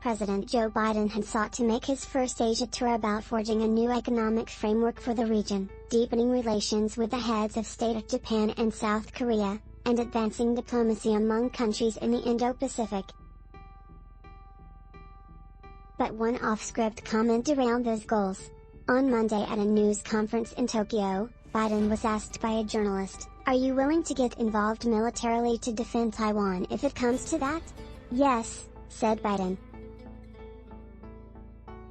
President Joe Biden had sought to make his first Asia tour about forging a new economic framework for the region, deepening relations with the heads of state of Japan and South Korea, and advancing diplomacy among countries in the Indo-Pacific. But one off-script comment derailed those goals. On Monday at a news conference in Tokyo, Biden was asked by a journalist, "Are you willing to get involved militarily to defend Taiwan if it comes to that?" "Yes," said Biden.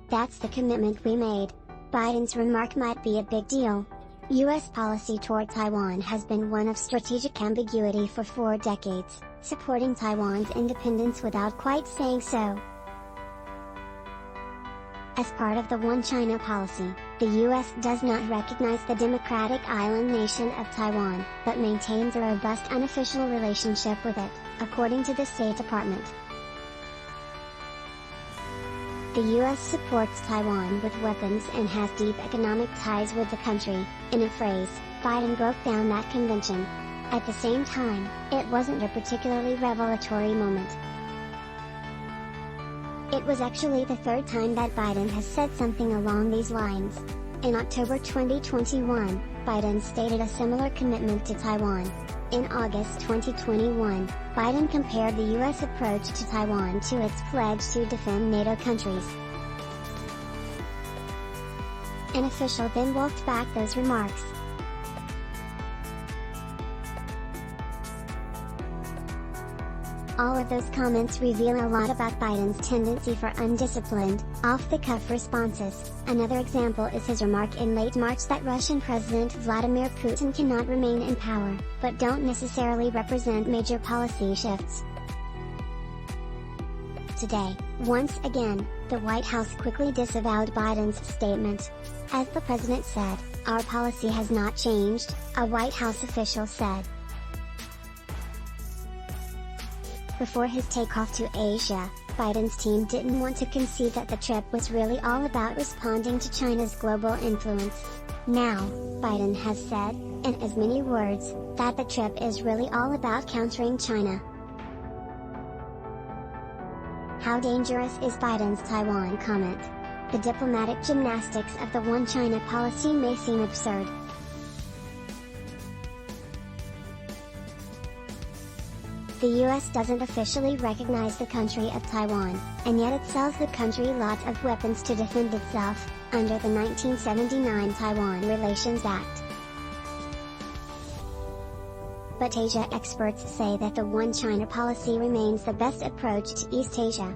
"That's the commitment we made." Biden's remark might be a big deal. U.S. policy toward Taiwan has been one of strategic ambiguity for 4 decades, supporting Taiwan's independence without quite saying so. As part of the One China policy, the U.S. does not recognize the democratic island nation of Taiwan, but maintains a robust unofficial relationship with it, according to the State Department. The U.S. supports Taiwan with weapons and has deep economic ties with the country. In a phrase, Biden broke down that convention. At the same time, it wasn't a particularly revelatory moment. It was actually the 3rd time that Biden has said something along these lines. In October 2021, Biden stated a similar commitment to Taiwan. In August 2021, Biden compared the U.S. approach to Taiwan to its pledge to defend NATO countries. An official then walked back those remarks. All of those comments reveal a lot about Biden's tendency for undisciplined, off-the-cuff responses. Another example is his remark in late March that Russian President Vladimir Putin cannot remain in power, but don't necessarily represent major policy shifts. Today, once again, the White House quickly disavowed Biden's statement. As the president said, "Our policy has not changed," a White House official said. Before his takeoff to Asia, Biden's team didn't want to concede that the trip was really all about responding to China's global influence. Now, Biden has said, in as many words, that the trip is really all about countering China. How dangerous is Biden's Taiwan comment? The diplomatic gymnastics of the One China policy may seem absurd. The US doesn't officially recognize the country of Taiwan, and yet it sells the country lots of weapons to defend itself, under the 1979 Taiwan Relations Act. But Asia experts say that the One China policy remains the best approach to East Asia.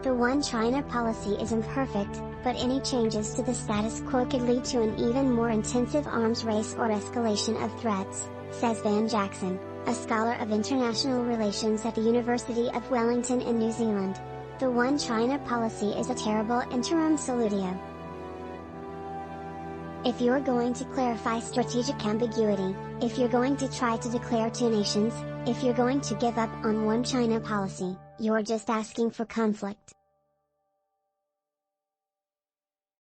The One China policy is imperfect, but any changes to the status quo could lead to an even more intensive arms race or escalation of threats, says Van Jackson, a scholar of international relations at the University of Wellington in New Zealand. The One China policy is a terrible interim solution. If you're going to clarify strategic ambiguity, if you're going to try to declare 2 nations, if you're going to give up on One China policy, you're just asking for conflict.